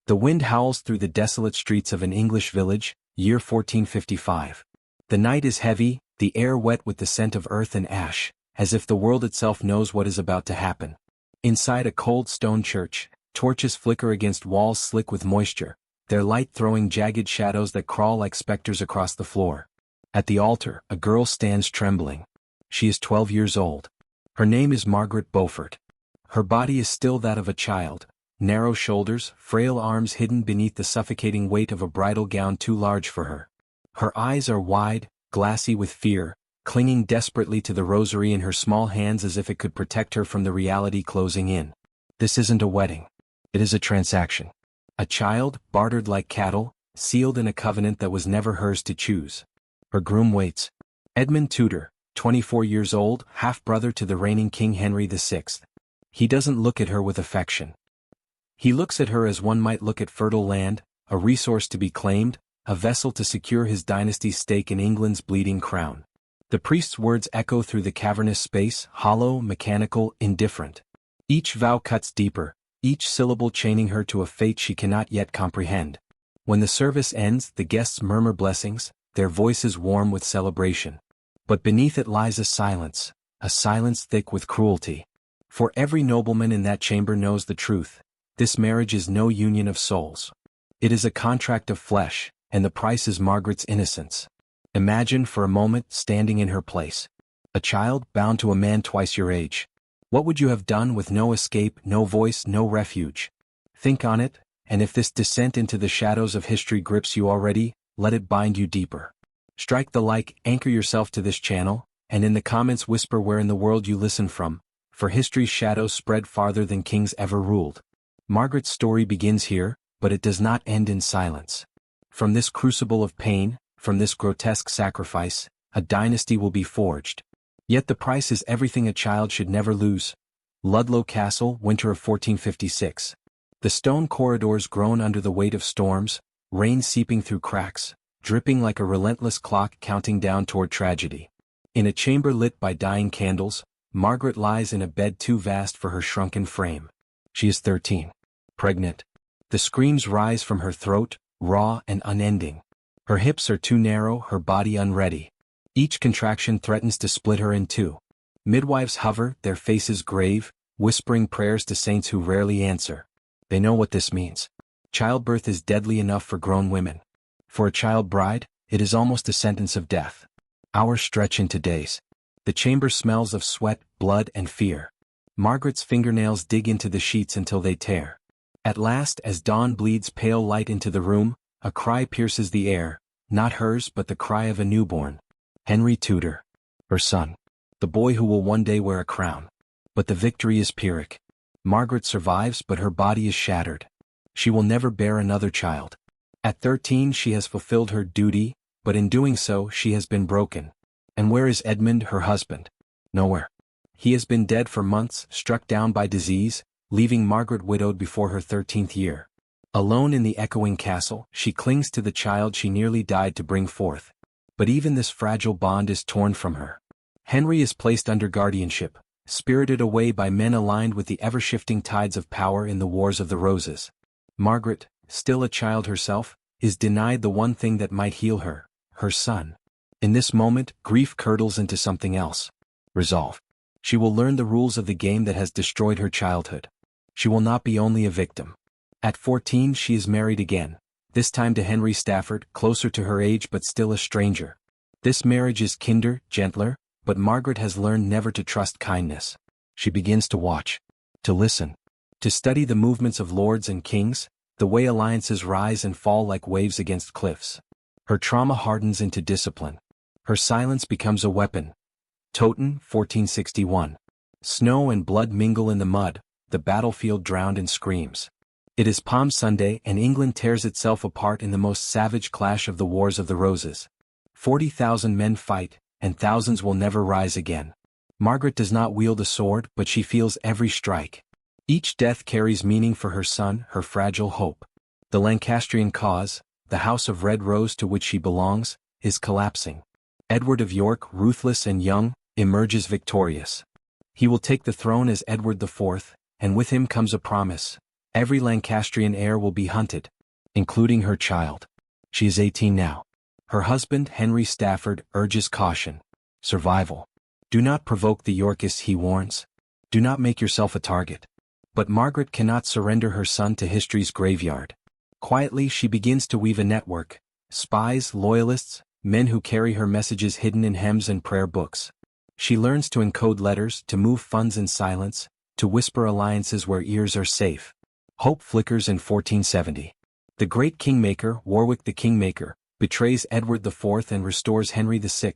The wind howls through the desolate streets of an English village, year 1455. The night is heavy, the air wet with the scent of earth and ash, as if the world itself knows what is about to happen. Inside a cold stone church, torches flicker against walls slick with moisture, their light throwing jagged shadows that crawl like specters across the floor. At the altar, a girl stands trembling. She is 12 years old. Her name is Margaret Beaufort. Her body is still that of a child, narrow shoulders, frail arms hidden beneath the suffocating weight of a bridal gown too large for her. Her eyes are wide, glassy with fear, clinging desperately to the rosary in her small hands as if it could protect her from the reality closing in. This isn't a wedding. It is a transaction. A child, bartered like cattle, sealed in a covenant that was never hers to choose. Her groom waits. Edmund Tudor, 24 years old, half-brother to the reigning King Henry VI. He doesn't look at her with affection. He looks at her as one might look at fertile land, a resource to be claimed, a vessel to secure his dynasty's stake in England's bleeding crown. The priest's words echo through the cavernous space, hollow, mechanical, indifferent. Each vow cuts deeper, each syllable chaining her to a fate she cannot yet comprehend. When the service ends, the guests murmur blessings, their voices warm with celebration. But beneath it lies a silence thick with cruelty. For every nobleman in that chamber knows the truth. This marriage is no union of souls. It is a contract of flesh, and the price is Margaret's innocence. Imagine for a moment standing in her place. A child bound to a man twice your age. What would you have done with no escape, no voice, no refuge? Think on it, and if this descent into the shadows of history grips you already, let it bind you deeper. Strike the like, anchor yourself to this channel, and in the comments whisper where in the world you listen from, for history's shadows spread farther than kings ever ruled. Margaret's story begins here, but it does not end in silence. From this crucible of pain, from this grotesque sacrifice, a dynasty will be forged. Yet the price is everything a child should never lose. Ludlow Castle, winter of 1456. The stone corridors groan under the weight of storms, rain seeping through cracks, dripping like a relentless clock counting down toward tragedy. In a chamber lit by dying candles, Margaret lies in a bed too vast for her shrunken frame. She is 13. Pregnant. The screams rise from her throat, raw and unending. Her hips are too narrow, her body unready. Each contraction threatens to split her in two. Midwives hover, their faces grave, whispering prayers to saints who rarely answer. They know what this means. Childbirth is deadly enough for grown women. For a child bride, it is almost a sentence of death. Hours stretch into days. The chamber smells of sweat, blood, and fear. Margaret's fingernails dig into the sheets until they tear. At last, as dawn bleeds pale light into the room, a cry pierces the air, not hers but the cry of a newborn. Henry Tudor. Her son. The boy who will one day wear a crown. But the victory is Pyrrhic. Margaret survives but her body is shattered. She will never bear another child. At 13 she has fulfilled her duty, but in doing so she has been broken. And where is Edmund, her husband? Nowhere. He has been dead for months, struck down by disease, leaving Margaret widowed before her 13th year. Alone in the echoing castle, she clings to the child she nearly died to bring forth. But even this fragile bond is torn from her. Henry is placed under guardianship, spirited away by men aligned with the ever-shifting tides of power in the Wars of the Roses. Margaret, still a child herself, is denied the one thing that might heal her, her son. In this moment, grief curdles into something else. Resolve. She will learn the rules of the game that has destroyed her childhood. She will not be only a victim. At 14 she is married again, this time to Henry Stafford, closer to her age but still a stranger. This marriage is kinder, gentler, but Margaret has learned never to trust kindness. She begins to watch, to listen, to study the movements of lords and kings, the way alliances rise and fall like waves against cliffs. Her trauma hardens into discipline. Her silence becomes a weapon. Towton, 1461. Snow and blood mingle in the mud, the battlefield drowned in screams. It is Palm Sunday and England tears itself apart in the most savage clash of the Wars of the Roses. 40,000 men fight, and thousands will never rise again. Margaret does not wield a sword, but she feels every strike. Each death carries meaning for her son, her fragile hope. The Lancastrian cause, the House of Red Rose to which she belongs, is collapsing. Edward of York, ruthless and young, emerges victorious. He will take the throne as Edward IV, and with him comes a promise. Every Lancastrian heir will be hunted, including her child. She is 18 now. Her husband, Henry Stafford, urges caution. Survival. Do not provoke the Yorkists, he warns. Do not make yourself a target. But Margaret cannot surrender her son to history's graveyard. Quietly she begins to weave a network. Spies, loyalists, men who carry her messages hidden in hymns and prayer books. She learns to encode letters, to move funds in silence, to whisper alliances where ears are safe. Hope flickers in 1470. The great kingmaker, Warwick the Kingmaker, betrays Edward IV and restores Henry VI,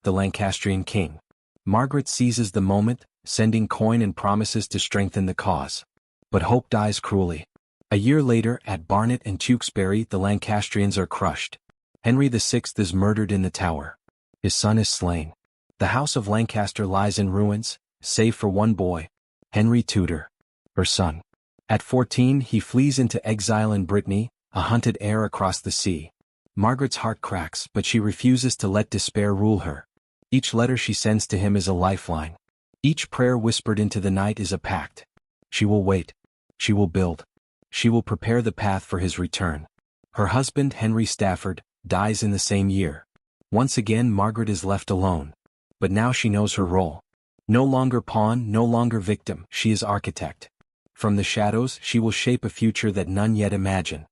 the Lancastrian king. Margaret seizes the moment, sending coin and promises to strengthen the cause. But hope dies cruelly. A year later, at Barnet and Tewkesbury, the Lancastrians are crushed. Henry VI is murdered in the Tower. His son is slain. The House of Lancaster lies in ruins, save for one boy, Henry Tudor, her son. At 14, he flees into exile in Brittany, a hunted heir across the sea. Margaret's heart cracks, but she refuses to let despair rule her. Each letter she sends to him is a lifeline. Each prayer whispered into the night is a pact. She will wait. She will build. She will prepare the path for his return. Her husband, Henry Stafford, dies in the same year. Once again Margaret is left alone. But now she knows her role. No longer pawn, no longer victim, she is architect. From the shadows she will shape a future that none yet imagine.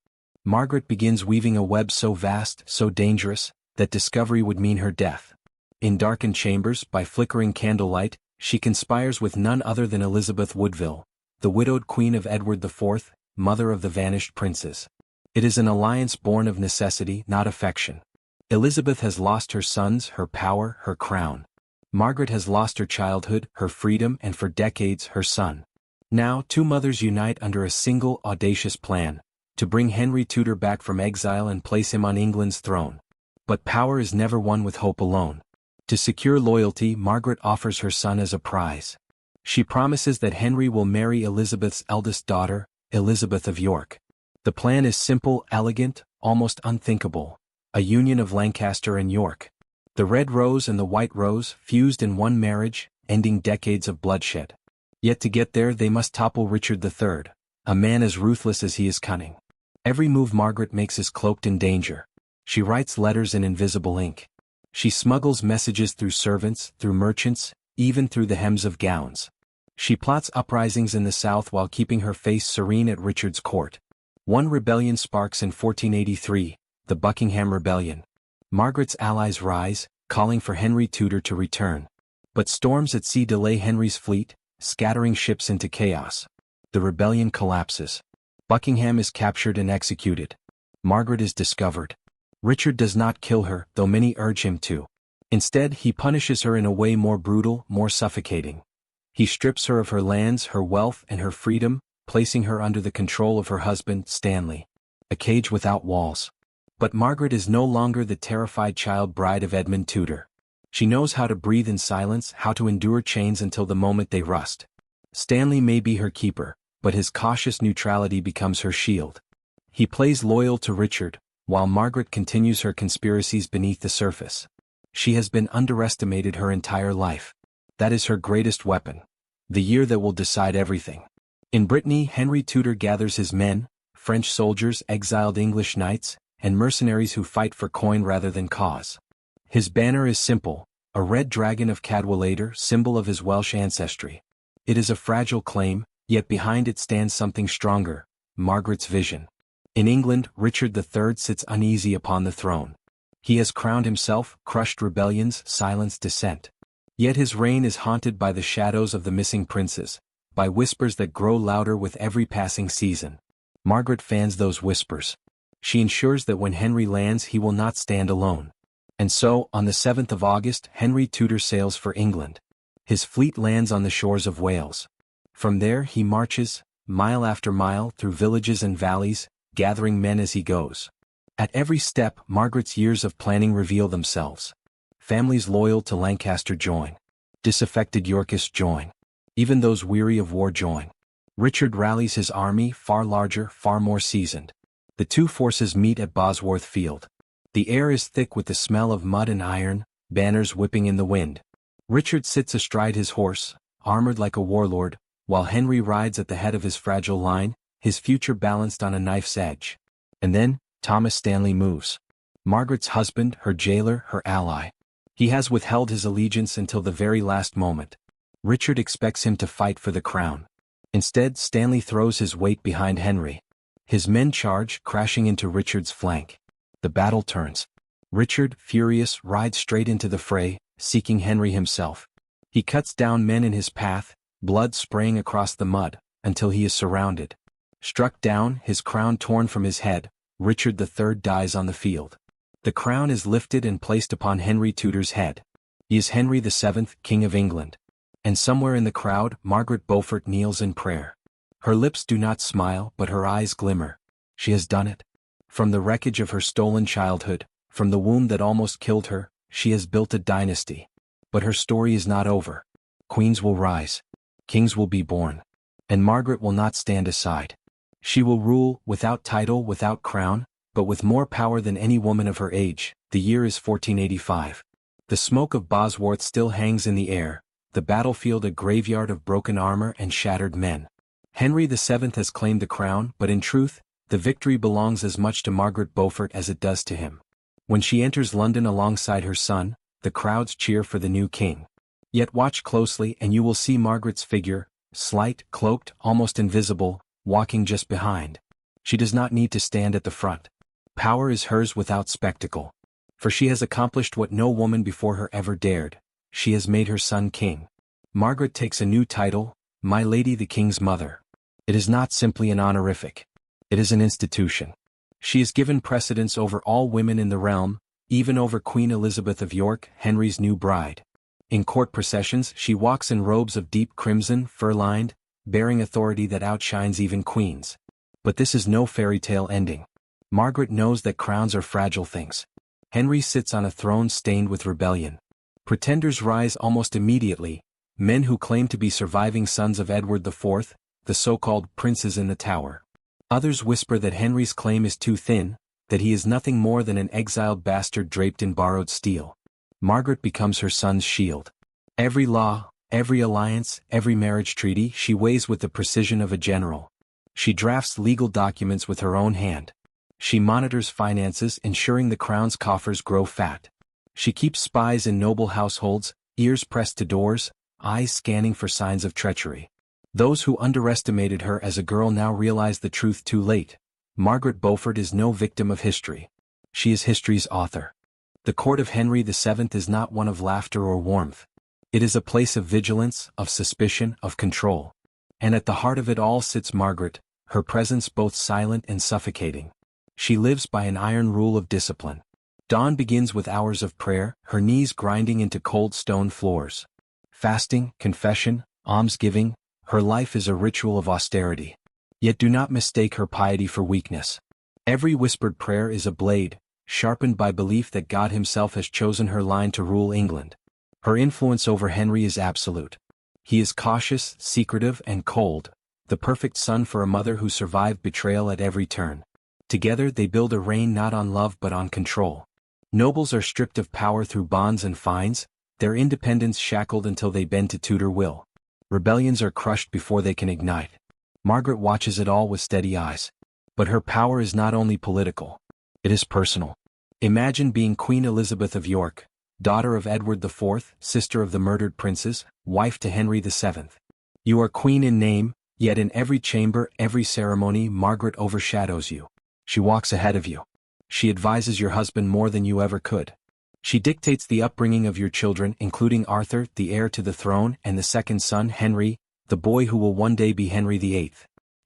Margaret begins weaving a web so vast, so dangerous, that discovery would mean her death. In darkened chambers, by flickering candlelight, she conspires with none other than Elizabeth Woodville, the widowed queen of Edward IV, mother of the vanished princes. It is an alliance born of necessity, not affection. Elizabeth has lost her sons, her power, her crown. Margaret has lost her childhood, her freedom, and for decades, her son. Now, two mothers unite under a single, audacious plan, to bring Henry Tudor back from exile and place him on England's throne. But power is never won with hope alone. To secure loyalty, Margaret offers her son as a prize. She promises that Henry will marry Elizabeth's eldest daughter, Elizabeth of York. The plan is simple, elegant, almost unthinkable. A union of Lancaster and York. The red rose and the white rose fused in one marriage, ending decades of bloodshed. Yet to get there they must topple Richard III, a man as ruthless as he is cunning. Every move Margaret makes is cloaked in danger. She writes letters in invisible ink. She smuggles messages through servants, through merchants, even through the hems of gowns. She plots uprisings in the south while keeping her face serene at Richard's court. One rebellion sparks in 1483, the Buckingham Rebellion. Margaret's allies rise, calling for Henry Tudor to return. But storms at sea delay Henry's fleet, scattering ships into chaos. The rebellion collapses. Buckingham is captured and executed. Margaret is discovered. Richard does not kill her, though many urge him to. Instead, he punishes her in a way more brutal, more suffocating. He strips her of her lands, her wealth, and her freedom, placing her under the control of her husband, Stanley. A cage without walls. But Margaret is no longer the terrified child bride of Edmund Tudor. She knows how to breathe in silence, how to endure chains until the moment they rust. Stanley may be her keeper, but his cautious neutrality becomes her shield. He plays loyal to Richard, while Margaret continues her conspiracies beneath the surface. She has been underestimated her entire life. That is her greatest weapon. The year that will decide everything. In Brittany, Henry Tudor gathers his men, French soldiers, exiled English knights, and mercenaries who fight for coin rather than cause. His banner is simple, a red dragon of Cadwallader, symbol of his Welsh ancestry. It is a fragile claim, yet behind it stands something stronger, Margaret's vision. In England, Richard III sits uneasy upon the throne. He has crowned himself, crushed rebellions, silenced dissent. Yet his reign is haunted by the shadows of the missing princes, by whispers that grow louder with every passing season. Margaret fans those whispers. She ensures that when Henry lands he will not stand alone. And so, on the 7th of August, Henry Tudor sails for England. His fleet lands on the shores of Wales. From there he marches, mile after mile, through villages and valleys, gathering men as he goes. At every step, Margaret's years of planning reveal themselves. Families loyal to Lancaster join. Disaffected Yorkists join. Even those weary of war join. Richard rallies his army, far larger, far more seasoned. The two forces meet at Bosworth Field. The air is thick with the smell of mud and iron, banners whipping in the wind. Richard sits astride his horse, armored like a warlord, while Henry rides at the head of his fragile line, his future balanced on a knife's edge. And then, Thomas Stanley moves. Margaret's husband, her jailer, her ally. He has withheld his allegiance until the very last moment. Richard expects him to fight for the crown. Instead, Stanley throws his weight behind Henry. His men charge, crashing into Richard's flank. The battle turns. Richard, furious, rides straight into the fray, seeking Henry himself. He cuts down men in his path, blood spraying across the mud, until he is surrounded. Struck down, his crown torn from his head, Richard III dies on the field. The crown is lifted and placed upon Henry Tudor's head. He is Henry VII, King of England. And somewhere in the crowd, Margaret Beaufort kneels in prayer. Her lips do not smile, but her eyes glimmer. She has done it. From the wreckage of her stolen childhood, from the wound that almost killed her, she has built a dynasty. But her story is not over. Queens will rise. Kings will be born. And Margaret will not stand aside. She will rule, without title, without crown, but with more power than any woman of her age. The year is 1485. The smoke of Bosworth still hangs in the air, the battlefield a graveyard of broken armor and shattered men. Henry VII has claimed the crown, but in truth, the victory belongs as much to Margaret Beaufort as it does to him. When she enters London alongside her son, the crowds cheer for the new king. Yet watch closely and you will see Margaret's figure, slight, cloaked, almost invisible, walking just behind. She does not need to stand at the front. Power is hers without spectacle. For she has accomplished what no woman before her ever dared. She has made her son king. Margaret takes a new title, My Lady the King's Mother. It is not simply an honorific. It is an institution. She is given precedence over all women in the realm, even over Queen Elizabeth of York, Henry's new bride. In court processions she walks in robes of deep crimson, fur-lined, bearing authority that outshines even queens. But this is no fairy tale ending. Margaret knows that crowns are fragile things. Henry sits on a throne stained with rebellion. Pretenders rise almost immediately, men who claim to be surviving sons of Edward IV, the so-called princes in the Tower. Others whisper that Henry's claim is too thin, that he is nothing more than an exiled bastard draped in borrowed steel. Margaret becomes her son's shield. Every law, every alliance, every marriage treaty she weighs with the precision of a general. She drafts legal documents with her own hand. She monitors finances, ensuring the crown's coffers grow fat. She keeps spies in noble households, ears pressed to doors, eyes scanning for signs of treachery. Those who underestimated her as a girl now realize the truth too late. Margaret Beaufort is no victim of history. She is history's author. The court of Henry VII is not one of laughter or warmth. It is a place of vigilance, of suspicion, of control. And at the heart of it all sits Margaret, her presence both silent and suffocating. She lives by an iron rule of discipline. Dawn begins with hours of prayer, her knees grinding into cold stone floors. Fasting, confession, almsgiving, her life is a ritual of austerity. Yet do not mistake her piety for weakness. Every whispered prayer is a blade, sharpened by belief that God himself has chosen her line to rule England. Her influence over Henry is absolute. He is cautious, secretive, and cold, the perfect son for a mother who survived betrayal at every turn. Together they build a reign not on love but on control. Nobles are stripped of power through bonds and fines, their independence shackled until they bend to Tudor will. Rebellions are crushed before they can ignite. Margaret watches it all with steady eyes. But her power is not only political. It is personal. Imagine being Queen Elizabeth of York, daughter of Edward IV, sister of the murdered princes, wife to Henry VII. You are queen in name, yet in every chamber, every ceremony, Margaret overshadows you. She walks ahead of you. She advises your husband more than you ever could. She dictates the upbringing of your children, including Arthur, the heir to the throne, and the second son, Henry, the boy who will one day be Henry VIII.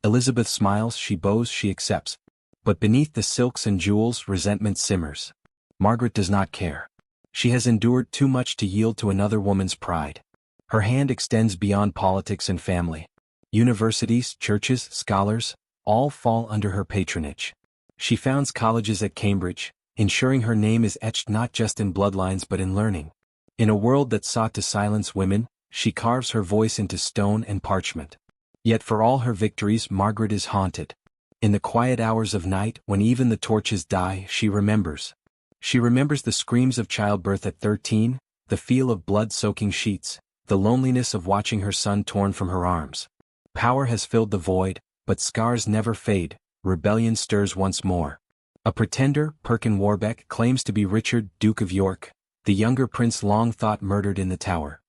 Elizabeth smiles, she bows, she accepts. But beneath the silks and jewels, resentment simmers. Margaret does not care. She has endured too much to yield to another woman's pride. Her hand extends beyond politics and family. Universities, churches, scholars, all fall under her patronage. She founds colleges at Cambridge, ensuring her name is etched not just in bloodlines but in learning. In a world that sought to silence women, she carves her voice into stone and parchment. Yet for all her victories, Margaret is haunted. In the quiet hours of night, when even the torches die, she remembers. She remembers the screams of childbirth at 13, the feel of blood-soaking sheets, the loneliness of watching her son torn from her arms. Power has filled the void, But scars never fade, rebellion stirs once more. A pretender, Perkin Warbeck, claims to be Richard, Duke of York, the younger prince long thought murdered in the Tower.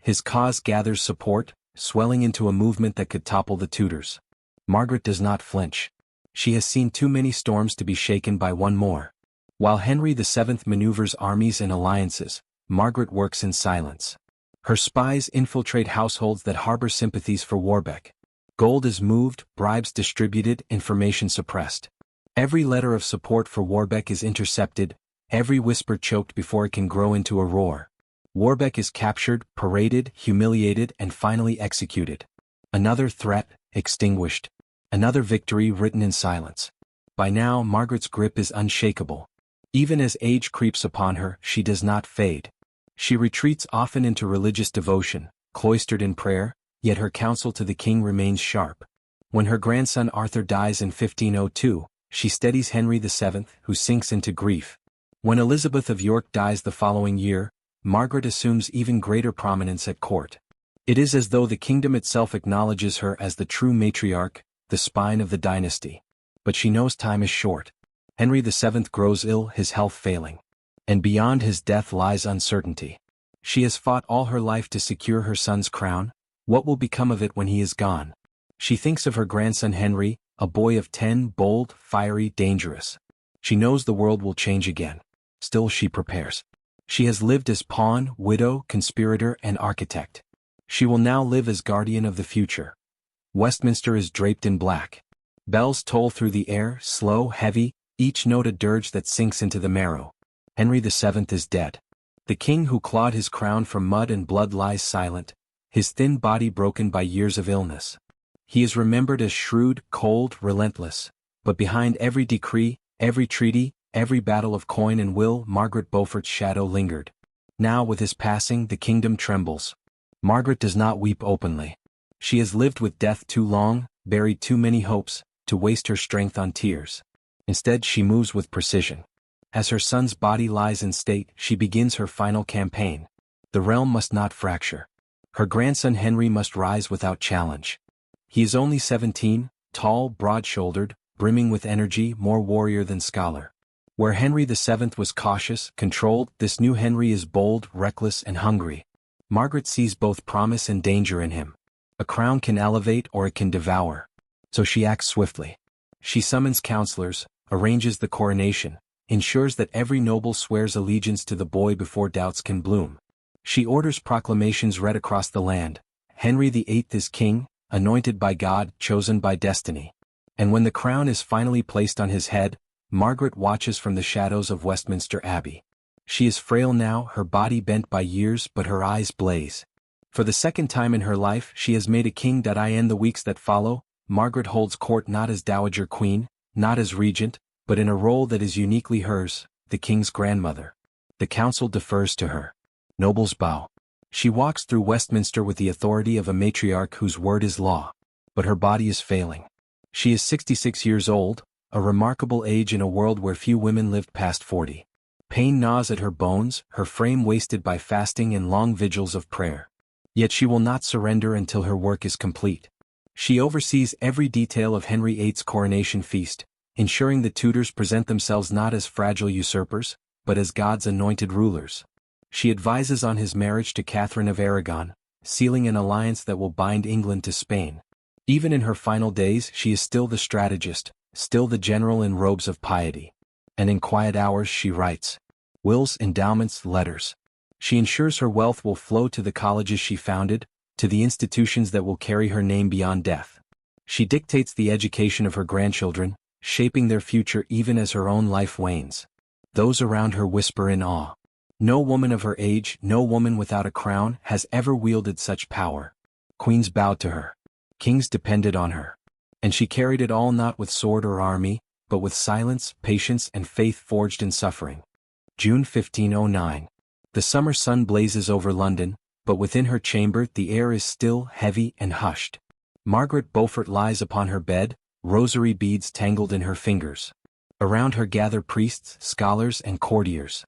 His cause gathers support, swelling into a movement that could topple the Tudors. Margaret does not flinch. She has seen too many storms to be shaken by one more. While Henry VII maneuvers armies and alliances, Margaret works in silence. Her spies infiltrate households that harbor sympathies for Warbeck. Gold is moved, bribes distributed, information suppressed. Every letter of support for Warbeck is intercepted, every whisper choked before it can grow into a roar. Warbeck is captured, paraded, humiliated, and finally executed. Another threat, extinguished. Another victory written in silence. By now, Margaret's grip is unshakable. Even as age creeps upon her, she does not fade. She retreats often into religious devotion, cloistered in prayer, yet her counsel to the king remains sharp. When her grandson Arthur dies in 1502, she steadies Henry VII, who sinks into grief. When Elizabeth of York dies the following year, Margaret assumes even greater prominence at court. It is as though the kingdom itself acknowledges her as the true matriarch, the spine of the dynasty. But she knows time is short. Henry VII grows ill, his health failing. And beyond his death lies uncertainty. She has fought all her life to secure her son's crown. What will become of it when he is gone? She thinks of her grandson Henry, a boy of 10, bold, fiery, dangerous. She knows the world will change again. Still she prepares. She has lived as pawn, widow, conspirator, and architect. She will now live as guardian of the future. Westminster is draped in black. Bells toll through the air, slow, heavy, each note a dirge that sinks into the marrow. Henry VII is dead. The king who clawed his crown from mud and blood lies silent, his thin body broken by years of illness. He is remembered as shrewd, cold, relentless, but behind every decree, every treaty, every battle of coin and will, Margaret Beaufort's shadow lingered. Now with his passing the kingdom trembles. Margaret does not weep openly. She has lived with death too long, buried too many hopes, to waste her strength on tears. Instead she moves with precision. As her son's body lies in state, she begins her final campaign. The realm must not fracture. Her grandson Henry must rise without challenge. He is only 17, tall, broad-shouldered, brimming with energy, more warrior than scholar. Where Henry VII was cautious, controlled, this new Henry is bold, reckless, and hungry. Margaret sees both promise and danger in him. A crown can elevate or it can devour. So she acts swiftly. She summons counselors, arranges the coronation, ensures that every noble swears allegiance to the boy before doubts can bloom. She orders proclamations read across the land. Henry VIII is king, anointed by God, chosen by destiny. And when the crown is finally placed on his head, Margaret watches from the shadows of Westminster Abbey. She is frail now, her body bent by years, but her eyes blaze. For the second time in her life she has made a king. In the weeks that follow, Margaret holds court not as dowager queen, not as regent, but in a role that is uniquely hers, the king's grandmother. The council defers to her. Nobles bow. She walks through Westminster with the authority of a matriarch whose word is law. But her body is failing. She is 66 years old, a remarkable age in a world where few women lived past 40. Pain gnaws at her bones, her frame wasted by fasting and long vigils of prayer. Yet she will not surrender until her work is complete. She oversees every detail of Henry VIII's coronation feast, ensuring the Tudors present themselves not as fragile usurpers, but as God's anointed rulers. She advises on his marriage to Catherine of Aragon, sealing an alliance that will bind England to Spain. Even in her final days she is still the strategist, still the general in robes of piety. And in quiet hours she writes wills, endowments, letters. She ensures her wealth will flow to the colleges she founded, to the institutions that will carry her name beyond death. She dictates the education of her grandchildren, shaping their future even as her own life wanes. Those around her whisper in awe. No woman of her age, no woman without a crown, has ever wielded such power. Queens bowed to her. Kings depended on her. And she carried it all not with sword or army, but with silence, patience, and faith forged in suffering. June 1509. The summer sun blazes over London, but within her chamber the air is still, heavy, and hushed. Margaret Beaufort lies upon her bed, rosary beads tangled in her fingers. Around her gather priests, scholars, and courtiers.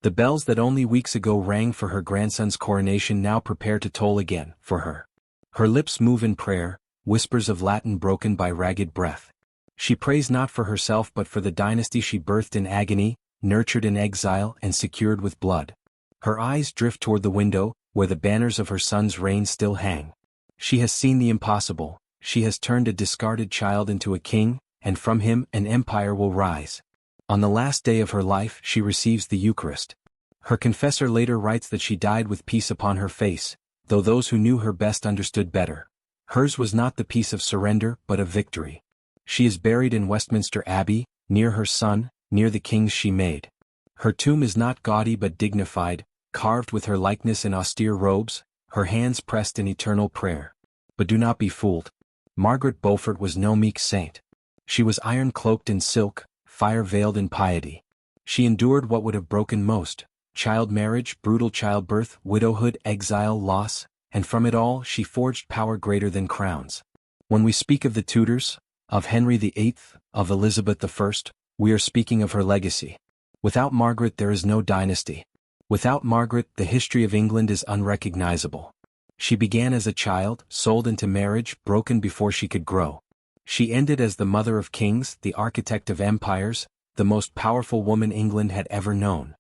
The bells that only weeks ago rang for her grandson's coronation now prepare to toll again, for her. Her lips move in prayer, whispers of Latin broken by ragged breath. She prays not for herself but for the dynasty she birthed in agony, nurtured in exile and secured with blood. Her eyes drift toward the window, where the banners of her son's reign still hang. She has seen the impossible, she has turned a discarded child into a king, and from him an empire will rise. On the last day of her life she receives the Eucharist. Her confessor later writes that she died with peace upon her face, though those who knew her best understood better. Hers was not the peace of surrender but of victory. She is buried in Westminster Abbey, near her son, near the kings she made. Her tomb is not gaudy but dignified, carved with her likeness in austere robes, her hands pressed in eternal prayer. But do not be fooled. Margaret Beaufort was no meek saint. She was iron-cloaked in silk, fire-veiled in piety. She endured what would have broken most: child marriage, brutal childbirth, widowhood, exile, loss, and from it all she forged power greater than crowns. When we speak of the Tudors, of Henry VIII, of Elizabeth I, we are speaking of her legacy. Without Margaret there is no dynasty. Without Margaret the history of England is unrecognizable. She began as a child, sold into marriage, broken before she could grow. She ended as the mother of kings, the architect of empires, the most powerful woman England had ever known.